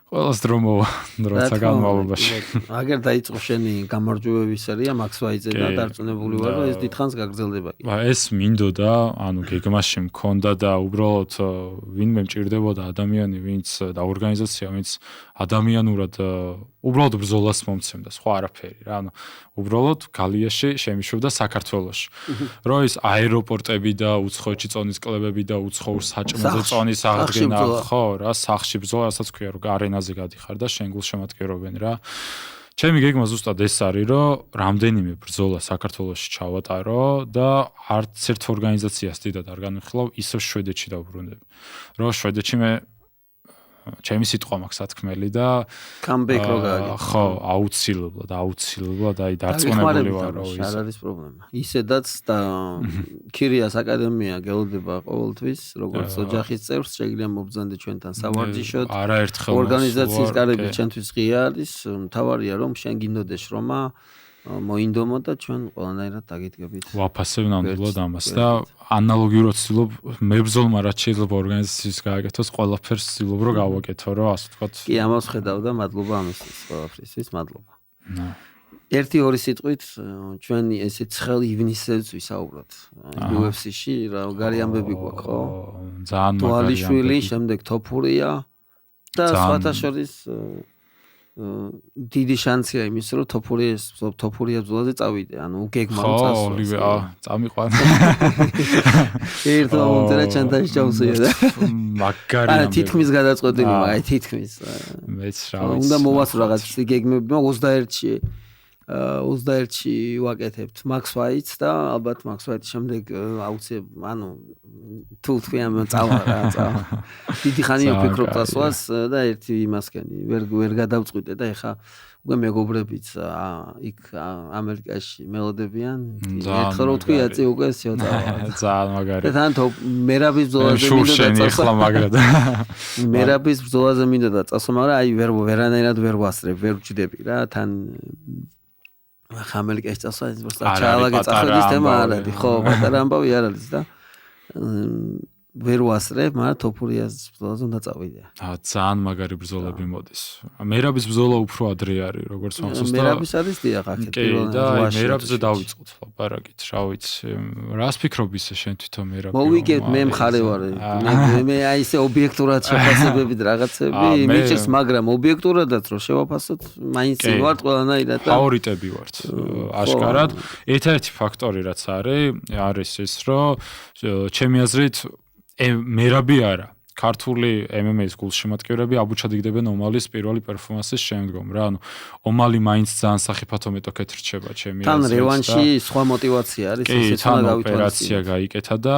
ყველას დროცა განმავლობაში. აგერ დაიწყო შენი გამარჯვებების სერია Max Weize და დარწმუნებული ვარ, რომ ეს დიდხანს გაგრძელდება. ეს მინდოდა, ანუ გეგმაში მქონდა და უბრალოდ ვინმე მჭირდებოდა ადამიანი, ვინც და ორგანიზაცია, ვინც ადამიანურად უბრალოდ ბრძოლას მომცემდა, სხვა არაფერი რა. ანუ უბრალოდ გალიაში შემიშვებდა საქართველოში. რომ ის აეროპორტები და უცხოეთში წონის კლებები და უცხოურ საჭმელზე წონის აღდგენა, ხო რა, სახში ბრძოლა, რასაც ქვია, რომ არენაზე გადიხარ და შენ გულს შემატკივრობენ რა. ჩემი გეგმა ზუსტად ეს არის, რომ რამდენიმე ბრძოლა საქართველოში ჩავატარო და არც ერთ ორგანიზაციას დიდად არ განვიხილავ, ისევ შვედეთში დავბრუნდები. რომ შვედეთში მე ჩემი სიტყვა მაქვს სათქმელი და comeback რო გააკეთე. ხო, აუცილებლად, აი დარწმუნებული ვარ, რომ ის არ არის პრობლემა. ისედაც და ქირიას აკადემია გელოდება ყოველთვის, როგორც ოჯახის წევრს, შეგიძლია მობრძანდე ჩვენთან სავარჯიშოდ. არაერთხელ ორგანიზაციის კარები ჩვენთვის ღია არის, მთავარია რომ შენ გინდოდეს შრომა, მოინდომო და ჩვენ ყველანაირად დაგიდგებით. ვაფასებ ნამდვილად ამას და ანალოგიურად ვცდილობ მებრძოლმა რაც შეიძლება ორგანიზაციის გააკეთოს, ყველაფერს ვცდილობ რომ გავაკეთო, რომ ასე ვთქვათ. კი, ამას ხედავ და მადლობა ამისთვის ყველაფრისთვის, მადლობა. 1-2 სიტყვით ჩვენი ესე 9 ივნისზეც ვისაუბროთ. UFC-ში რა გარი ამბები გვაქვს, ხო? ძალიან მაგარი. თვალიშვილი, შემდეგ თოფურია და სხვათა შორის დიდი შანსია იმის, რომ თოფურია ბრძოლაზე წავიდე, ანუ გეგმა წასვლა. ხო, ოლივე, წამიყვან. ერთმა მომწერა ჩანთაში ჩავსვია და მაგარი ამბები. თითქმის გადაწყვეტილი, აი თითქმის. მეც რა ვიცი. უნდა მოვასწრო რაღაც გეგმები, 21-ში ვაკეთებთ Max Weize და ალბათ Max Weize შემდეგ აუცილებლად, ანუ თუ თქვენ წავა რა, წავა. დიდი ხანია ვფიქრობ წასვლას და ერთი იმასკენი ვერ გადავწყვიტე და ეხა უკვე მეგობრებიც იქ ამერიკაში მელოდებიან. ერთხელ რო თქვი აწი უკვე შეწავა. ძალიან მაგარი. და თან მერაბის ბრძოლაზე მინდოდა წასვლა მაგრად. მერაბის ბრძოლაზე მინდოდა წასვლა, მაგრამ აი ვერანაირად ვერ ვასწრებ, ვერ ვჭდები რა, თან ამერიკაში წასვლა ის просто ჩაალაგე წახვედის თემა არ არის, ხო, პატარა ამბავი არ არის და ვერ ვასწრებ, მაგრამ თოფურიას ბრძოლაზე უნდა წავიდე. ძალიან მაგარი ბრძოლები მოდის. მერაბის ბრძოლა უფრო ადრე არის, როგორც მახსოვს და მერაბის არის დიახ, აქეთ პირველ და მერაბზე დავიწყოთ ლაპარაკით, რა ვიცი. რას ფიქრობ ისე შენ თვითონ მერაბი? მოვიგებ, მე მხარე ვარ. მე აი ესე ობიექტურად შეფასებებით რაღაცები, მიჭირს, მაგრამ ობიექტურადაც რო შევაფასოთ, მაინც ვარ ყველანაირად და ფავორიტები ვართ. აშკარად, ერთ-ერთი ფაქტორი რაც არის ის, რომ ჩემი აზრით მერაბი არა. ქართული MMA-ის გულშემატკივრები აბუჩადიგდებენ ომალის პირველი პერფორმანსის შემდგომ რა. ანუ ომალი მაინც ძალიან სახიფათო მეტოქეთ რჩება ჩემი აზრით. თან რევანში სხვა мотиваცია არის, ესეც უნდა ოპერაცია გაიკეთა და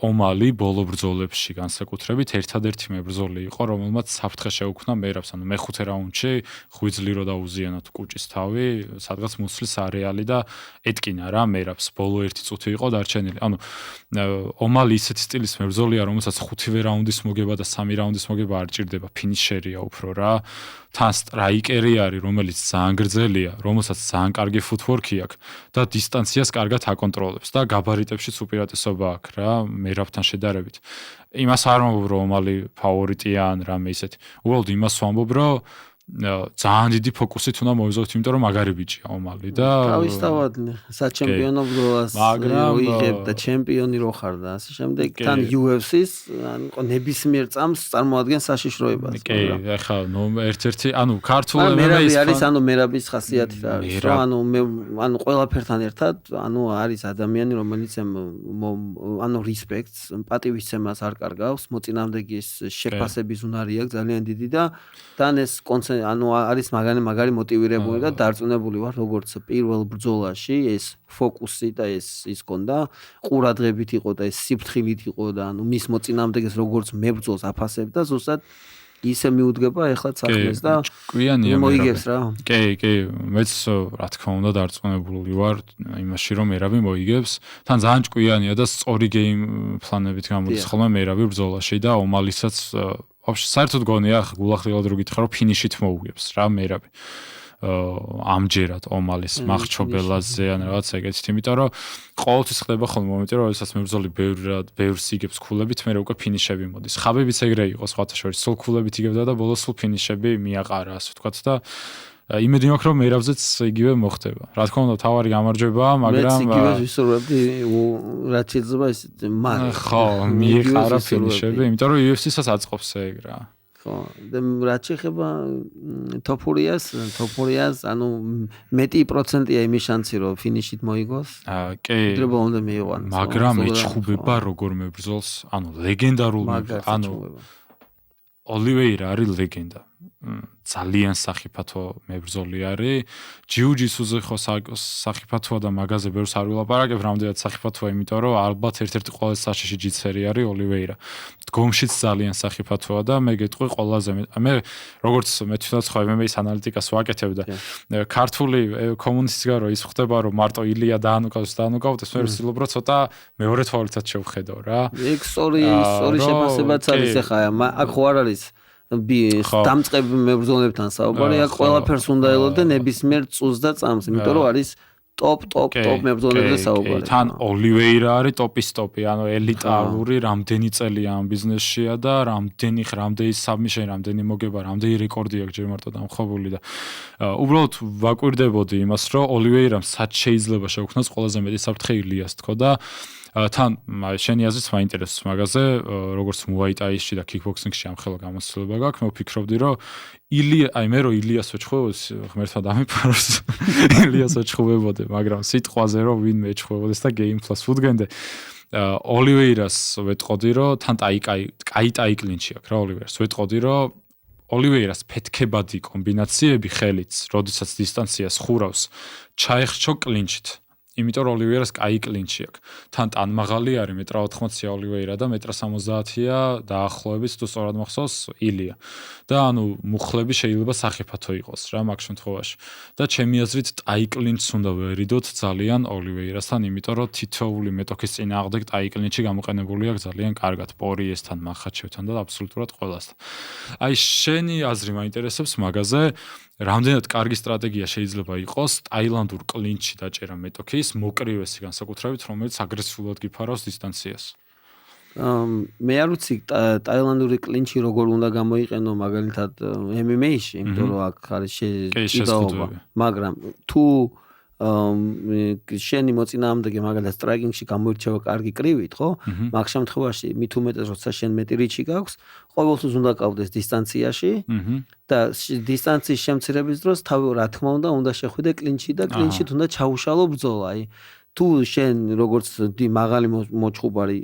ომალი ბოლო ბრძოლებში განსაკუთრებით ერთადერთი მებრძოლი იყო, რომელმაც საფრთხე შეუქმნა მერაბს. ანუ მეხუთე რაუნდში ღვიძლი რო დაუზიანოთ კუჭის თავი, სადღაც მუცლის არეალი და ეტკინა რა მერაბს. ბოლო 1 წუთი იყო დარჩენილი. ანუ ომალი ისეთი სტილის მებრძოლია, რომელსაც 5 რაუნდის მოგება და 3 რაუნდის მოგება არ ჭირდება, ფინიშერია უფრო რა. თან სტრაიკერი არის, რომელიც ძალიან გრძელია, რომელსაც ძალიან კარგი ფუტვორკი აქვს და დისტანციას კარგად აკონტროლებს და გაბარიტებშიც უპირატესობა აქვს რა, მერაბთან შედარებით. იმას არ ვამბობ, რომ ომალი ფავორიტია ან რამე ისეთი. უბრალოდ იმას ვამბობ, რომ ძალიან დიდი ფოკუსით უნდა მოვიზოთ, იმიტომ რომ მაგარი ბიჭია ომალი და თავისთავად საჩემპიონო ბრძოლას ვიღებ და ჩემპიონი რო ხარ და ასე შემდეგ. თან UFC-ს ან ნებისმიერ წამს წარმოადგენს საშიშროებას. კი, ეხლა ერთ-ერთი, ანუ ქართულ MMA-ს არის, ანუ მერაბის ხასიათი რა არის, რომ ანუ ყველაფერთან ერთად, ანუ არის ადამიანი, რომელიც ანუ რესპექტს, პატივისცემას არ კარგავს, მოწინააღმდეგის შეფასების უნარი აქვს ძალიან დიდი და თან ეს ანუ არის მაგარი მოტივირებული და დარწმუნებული ვარ, როგორც პირველ ბრძოლაში ეს ფოკუსი და ეს გონდა, ყურადღებით იყო და ეს სიფრთხილით იყო და ანუ მის მოწინააღმდეგეს როგორც მებრძოლს აფასებდა, ზუსტად ისე მიუდგება ეხლა საქმეს და მოიგებს რა. კი, მეც რა თქმა უნდა დარწმუნებული ვარ იმაში, რომ მერაბი მოიგებს. თან ძალიან ჭკვიანია და სწორი გეიმ პლანებით გამოდის ხოლმე მერაბი ბრძოლაში და ომალისაც вообще საერთოდ გონია გულახდილად რო გითხრა რომ ფინიშით მოუგებს რა მერაბი ამჯერად ომალის მახრჩობელაზე ან რაღაც ეგეთით, იმიტომ რომ ყოველთვის ხდება ხოლმე მომენტი რომ შესაძლოა მებრძოლი ბევრს იგებს ქულებით, მე უკვე ფინიშები მოდის. ხაბებიც ეგრე იყო სხვათა შორის, სულ ქულებით იგებდა და ბოლოს სულ ფინიშები მიაყარა, ასე ვთქვათ და იმედი მაქვს რომ მერაბზეც იგივე მოხდება. რა თქმა უნდა თავარი გამარჯვებაა, მაგრამ მეც იგივე ვისურვებდი, რაც შეიძლება ის ხო, მიეყარა ფინიშები, იმიტომ რომ UFC-საც აწყობს ეგ რა. ხო, და რაც შეეხება თოფურიას, ანუ მეტი პროცენტია იმის შანსი, რომ ფინიშით მოიგოს. კი. დრებოლამდე მიიყვანოს. მაგრამ ეჩხუბება როგორ მებრძოლს, ანუ ლეგენდარულ, ანუ ოლივეირა არის ლეგენდა. ძალიან სახიფათო მებრძოლი არის. ჯიუ-ჯიტსუზე ხო სახიფათოა და მაგაზე ბევრს არ ვილაპარაკებ, რამდენად სახიფათოა, იმიტომ რომ ალბათ ერთ-ერთი ყველაზე საშიში ჯიცერი არის ოლივეირა. დგომშიც ძალიან სახიფათოა და მე გეტყვი ყველაზე მე როგორც მე თვითონ ხო MMA-ის ანალიტიკას ვაკეთებ და ქართული კომუნისტიც გარო ის ხდება რომ მარტო ილია დაანუკავს, მე ვცდილობ რომ ცოტა მეორე თვალითაც შევხედო რა. ეგ სწორი შეფასებაც არის ახლა, აქ ხო არ არის დამწყებ მებრძოლებთან საუბარი, აქ ყველაფერს უნდა ელოდე ნებისმიერ წუთს და წამს, იმიტომ რომ არის ტოპ მებრძოლებზე საუბარი. თან ოლივეირა არის ტოპის ტოპი, ანუ ელიტარული, რამდენი წელია ამ ბიზნესშია და რამდენი საბმიშენი, რამდენი მოგება, რამდენი რეკორდი აქვს ჯერ მარტო დამხობული და უბრალოდ ვაკვირდებოდი იმას, რომ ოლივეირამ სად შეიძლება შეუქმნას ყველაზე მეტი საფრთხე ილიას თქო და თან შენი აზრით მაინტერესებს მაგაზე, როგორც მუაიტაიში და კიკბოქსინგში ამ ხელა გამოცდილება გაქვს, მე ვფიქრობდი, რომ მე რო ილიას ვეჩხუბებოდი, ღმერთმა დამიფაროს, ილიას ვეჩხუბებოდი, მაგრამ სიტყვაზე რომ ვინმე ეჩხუბებოდეს და Game Plus ვუდგენდე, ოლივეირას ვეტყოდი, რომ თან კაი კლინჩი აქვს რა ოლივეირას, ვეტყოდი, რომ ოლივეირას ფეთქებადი კომბინაციები ხელიც, როდესაც დისტანციას ხურავს, ჩაეხჩო კლინჩით. იმიტომ რომ ოლივეირას კაი კლინჩი აქვს. თან ტანმაღალი არის 1.80 ოლივეირა და 1.70 დაახლოებით თუ სწორად მახსოვს ილია. და ანუ მუხლები შეიძლება სახიფათო იყოს რა მაგ შემთხვევაში. და ჩემი აზრით ტაი კლინჩს უნდა ვერიდოთ ძალიან ოლივეირასთან, იმიტომ რომ თითოეული მეტოქის წინააღმდეგ ტაი კლინჩი გამოყენებული აქვს ძალიან კარგად პორიესთან, მახაჩევთან და აბსოლუტურად ყველასთან. აი შენი აზრი მაინტერესებს მაგაზე. რამდენად კარგი სტრატეგია შეიძლება იყოს ტაილანდურ კლინჩში დაჭერა მეტოქის, მოკრივესი განსაკუთრებით, რომელიც აგრესიულად გიფარავს დისტანციას. მე არ ვიცი ტაილანდური კლინჩი როგორ უნდა გამოიყენო მაგალითად MMA-ში, იმიტომ რომ აქ არის შეჭიდაობა, მაგრამ თუ შენი მოწინააღმდეგე მაგალითად სტრაიკინგში გამოირჩევა კარგი კრივით, ხო? მაგ შემთხვევაში მით უმეტეს როცა შენ მეტი რიჩი გაქვს, ყოველთვის უნდა ყავდეს დისტანციაში და დისტანციის შემცირების დროს თავი რა თქმა უნდა შეხვიდე კლინჩი და კლინჩით უნდა ჩაუშალო ბრძოლა, აი თუ შენ როგორც მაღალი მოჭუბარი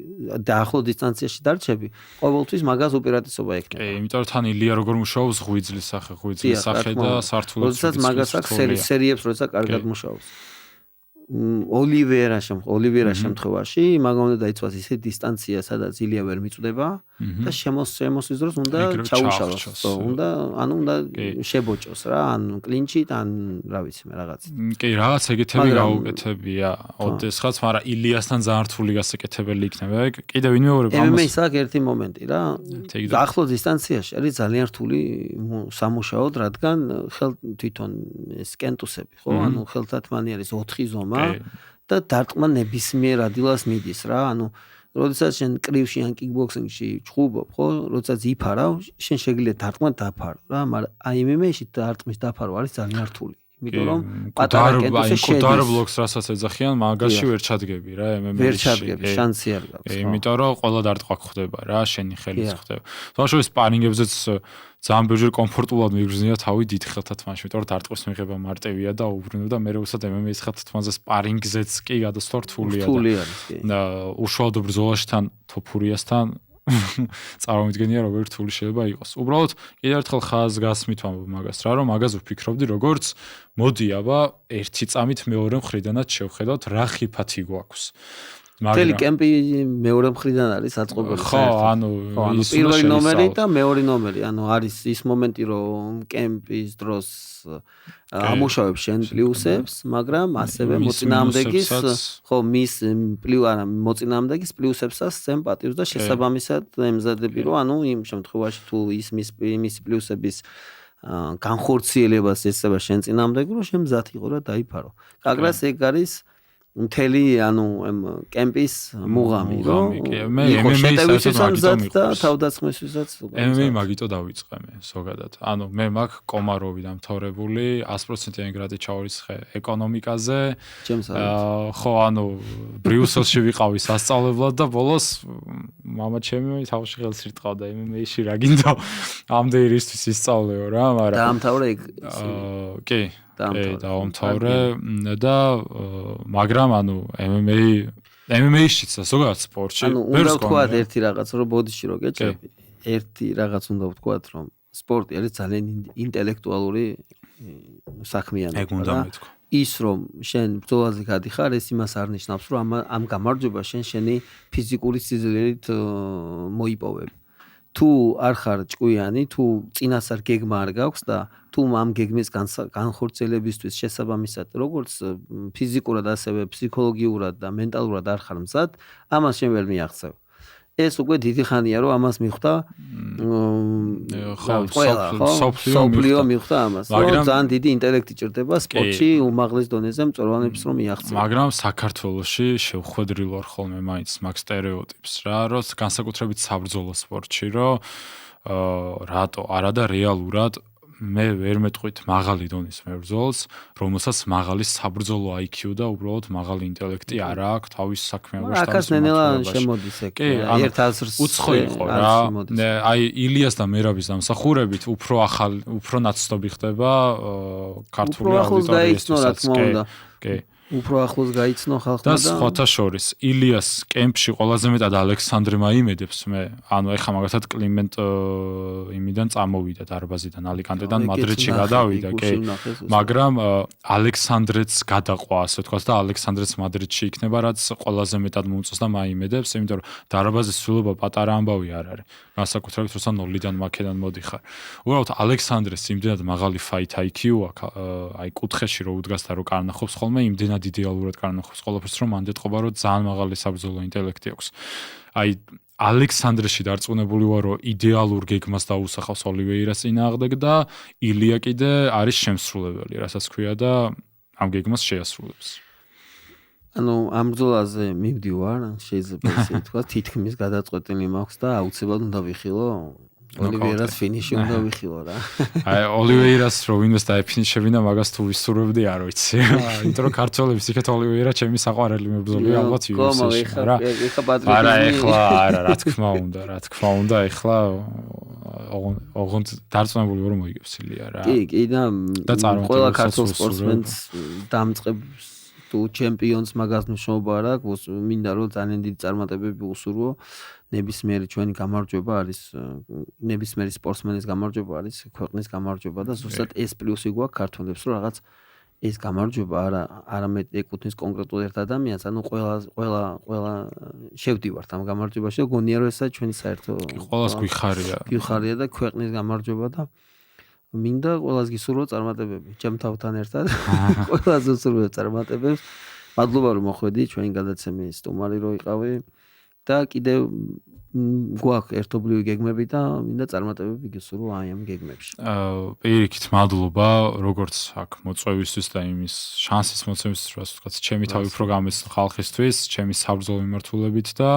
და ახლო დისტანციაში დარჩები, ყოველთვის მაგას უპირატესობა ექნება. იმიტომ რომ თან ილია როგორ მუშაობს ღვიძლის სახე და სართულებს. როდესაც მაგას აქვს სერიებს როცა კარგად მუშაობს. ოლივერა შემთხვევაში მაგა უნდა დაიცვას ისე დისტანცია, სადაც ილია ვერ მიწვდება და შემოსვის დროს უნდა ჩაუშალოს. უნდა შებოჭოს რა, ან კლინჩით, ან რა ვიცი მე რაღაც. კი, რაღაც ეგეთები გაუკეთებია. ოდესღაც, მაგრამ ილიასთან ძალიან რთული გასაკეთებელი იქნება. კიდევ ვინმეორებ ამას. MMA-ს აქვს ერთი მომენტი რა. ახლო დისტანციაში არის ძალიან რთული სამუშაოდ, რადგან თვითონ სკენტუსები, ხო? ანუ ხელთათმანი არის 4 ზომა. და დარტყმა ნებისმიერ ადგილას მიდის რა, ანუ როდესაც შენ კრივში ან კიკბოქსინგში ჩხუბობ, ხო, როდესაც იფარავ, შენ შეგიძლია დარტყმა დაფარო რა, მაგრამ MMA-ში დარტყმის დაფარო არის ძალიან რთული. იმიტომ რომ პატარა კენტუსი შედის. კუდარ ბლოკს რასაც ეძახიან, მაგაში ვერ ჩადგები რა, MMA-ში. ვერ ჩადგები, შანსი არ გაქვს. იმიტომ რომ ყველა დარტყმა ხდება რა, შენი ხელით ხდება. თუმცა სპარინგებზეც ძალიან ბევრჯერ კომფორტულად მიგრძნია თავი დიდ ხელთათმანში, იმიტომ რომ დარტყმის მიღება მარტივია და უბრუნო და მე როდესაც MMA-ის ხელთათმანზე სპარინგზეც კი გადასვლა რთულია და უშუალოდ ბრძოლაში თან თოფურიასთან წარმოვიდგენია როგორ რთული შეიძლება იყოს. უბრალოდ კიდევ ერთხელ ხაზს გასმით მაგას რა, რომ მაგას ვფიქრობდი როგორც მოდი აბა ერთი წამით მეორე მხრიდანაც შევხედოთ რა ხიფათი გვაქვს. მთელი კემპი მეორე მხრიდან არის აწყობილი. ხო, ანუ პირველი ნომერი და მეორე ნომერი, ანუ არის ის მომენტი, რომ კემპის დროს ამუშავებს შენ პლუსებს, მაგრამ ასევე მოწინააღმდეგის, ხო, მის მოწინააღმდეგის პლუსებსაც სცემ პატივს და შესაბამისად ემზადები, რომ ანუ იმ შემთხვევაში თუ ის მის პლუსების განხორციელებას ეცება შენ წინააღმდეგი, რომ შენ მზად იყო და დაიფარო. კაგრას ეგ არის მთელი ანუ კემპის მუღამი, რომ მე MMA-ს და თავდასხმისთვისაც MMA მაგიტო დავიწყე მე ზოგადად. ანუ მე მაქვს კომაროვი დამთავრებული 100%-იანი გრადი ჩაურიცხე ეკონომიკაზე. ხო, ანუ ბრიუსელში ვიყავი სასწავლებლად და ბოლოს მამა ჩემი თავში ხელს ირტყავდა MMA-ში რა გინდა ამდენი რისთვის ისწავლეო რა, მაგრამ დაამთავრე ეგ კი დაამთავრე და მაგრამ ანუ MMA-შიც და ზოგადად სპორტში ვერ ვთქვა ერთი რაღაც რომ ბოდიში რო გეჭები ერთი რაღაც უნდა ვთქვა რომ სპორტი არის ძალიან ინტელექტუალური საქმიანობა. ეგ უნდა მეთქვა. ის რომ შენ ბრძოლაზე გადიხარ, ეს იმას არ ნიშნავს რომ ამ გამარჯვებას შენი ფიზიკური სიძლიერით მოიპოვებ. თუ არ ხარ ჭკვიანი, თუ წინასწარ გეგმა არ გაქვს და თუ ამ გეგმის განხორციელებისთვის შესაბამისად როგორც ფიზიკურად ასევე ფსიქოლოგიურად და მენტალურად არ ხარ მზად, ამას შენ ვერ მიაღწევ. ეს უკვე დიდი ხანია რომ ამას მიხვდა სოფლიო მიხვდა ამას. რომ ძალიან დიდი ინტელექტი ჭირდება სპორტში უმაღლეს დონეზე მწვერვალებს რომ მიაღწევ. მაგრამ საქართველოში შევხვედრილ ვარ ხოლმე მაინც მაგ სტერეოტიპს რა, რომ განსაკუთრებით საბრძოლო სპორტში, რომ რატო არა და რეალურად მე ვერ მეტყვით მაღალი დონის მებრძოლს, რომელსაც მაღალი საბრძოლო IQ და უბრალოდ მაღალი ინტელექტი არ აქვს თავის საქმიანობაში. აქაც ნენელა შემოდის ეგ. ერთ აზრს უცხო იყო რა. აი ილიას და მერაბის დამსახურებით უფრო ნაცნობი ხდება ქართული აუდიტორიისთვისაც. კი. უფრო ახლოს გაიცნო ხალხმა და სხვათა შორის ილიას კემპში ყველაზე მეტად ალექსანდრე მაიმედებს მე, ანუ ეხა მაგალითად კლიმენტ იმიდან წამოვიდა დარბაზიდან ალიკანტედან მადრიდში გადავიდა, კი, მაგრამ ალექსანდრეც გადაყვა, ასე ვთქვათ და ალექსანდრეც მადრიდში იქნება, რაც ყველაზე მეტად მოუწევს და მაიმედებს, იმიტომ რომ დარბაზის სრულობა პატარა ამბავი არ არის. განსაკუთრებით როცა 0-დან მაქედან მოდიხარ. უბრალოდ ალექსანდრეს იმდენად მაღალი fight IQ აქვს, აი კუთხეში რო უდგას და რო კარნახობს ხოლმე იმდენად იდეალურად კარნახობს ყველაფერს, რომ მანდ ეთყობა, რომ ძალიან მაღალი საბრძოლო ინტელექტი აქვს. აი ალექსანდრეში დარწმუნებული ვარ, რომ იდეალურ გეგმას დაუსახავს ოლივეირას წინააღმდეგ და ილია კიდე არის შემსრულებელი, რასაც ქვია და ამ გეგმას შეასრულებს. ანუ ამ ბრძოლაზე მივდივარ, შეიძლება ისე თქვა, თითქმის გადაწყვეტილი მაქვს და აუცილებლად უნდა ვიხილო. ოლივერას ფინიში უნდა ვიხილო რა. აი ოლივერას რო ვინმეს დაეფინიშებინა მაგას თუ ვისურვებდი არ ვიცი. იმიტომ რომ ქართველების იქეთ ოლივერა ჩემი საყვარელი მებრძოლია ალბათ UFC-ში რა. არა ეხლა არა რა თქმა უნდა ეხლა ოღონდ დარწმუნებული ვარ რომ მოიგებს ილია რა. კი და ყველა ქართულ სპორტსმენს დამწყებს თუ ჩემპიონს მაგას მნიშვნელობა არ აქვს, მინდა რომ ძალიან დიდი წარმატებები უსურვო. ნებისმიერი ჩვენი გამარჯვება არის ნებისმიერი სპორტსმენის გამარჯვება არის ქვეყნის გამარჯვება და ზუსტად ეს პლუსი გვაქვს ქართველებს რომ რაღაც ეს გამარჯვება არამედ ეკუთვნის კონკრეტულ ერთ ადამიანს, ანუ ყველა შევდივართ ამ გამარჯვებაში და გონია რომ ესაა ჩვენი საერთო ყველას გვიხარია და ქვეყნის გამარჯვება და მინდა ყველას გისურვო წარმატებები ჩემ თავთან ერთად ყველას უსურვო წარმატებებს მადლობა რომ მოხვედი ჩვენი გადაცემის სტუმარი რო იყავი და კიდევ გვაქვს ერთობლივი გეგმები და მინდა წარმატებები გისურვო აი ამ გეგმებში. პირიქით მადლობა როგორც აქ მოწვევისთვის და იმის შანსის მოცემისთვის, რაც ვთქვათ, ჩემი თავი უფრო გამეცნო ხალხისთვის, ჩემი საბრძოლო მიმართულებით და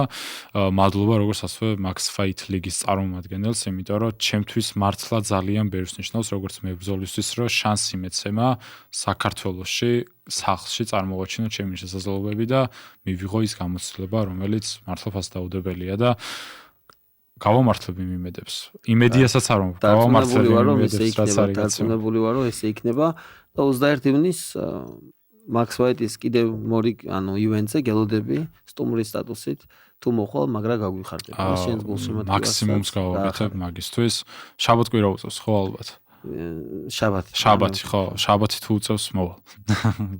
მადლობა როგორც ასევე Max Fight League-ის წარმომადგენელს, იმიტომ რომ ჩემთვის მართლა ძალიან ბევრს ნიშნავს როგორც მებრძოლისთვის, რომ შანსი მეცემა საქართველოში სახლში წარმოგვაჩინო ჩემი შესაძლებლობები და მივიღო ის გამოცდილება, რომელიც მართლა ფასდაუდებელია და გავამართლებ იმ იმედებს. იმედიასაც არ ვამბობ, გავამართლებ იმ იმედებს, რაც არის დარწმუნებული ვარ, რომ ესე იქნება და 21 ივნისს Max Fight-ის კიდევ ანუ ივენტზე გელოდები სტუმრის სტატუსით თუ მოხვალ, მაგრამ გაგვიხარდება. შენს გულშემატკივარს მაქსიმუმს გავაკეთებ მაგისთვის. შაბათ-კვირა უწევს ხო ალბათ? შაბათი ხო, შაბათი თუ უწევს მოვალ.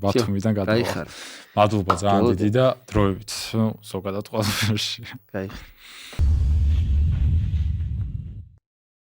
ბათუმიდან გადავალ. მადლობა ძალიან დიდი და დროებით. ზოგადად ყველაფერში. გაიხარ.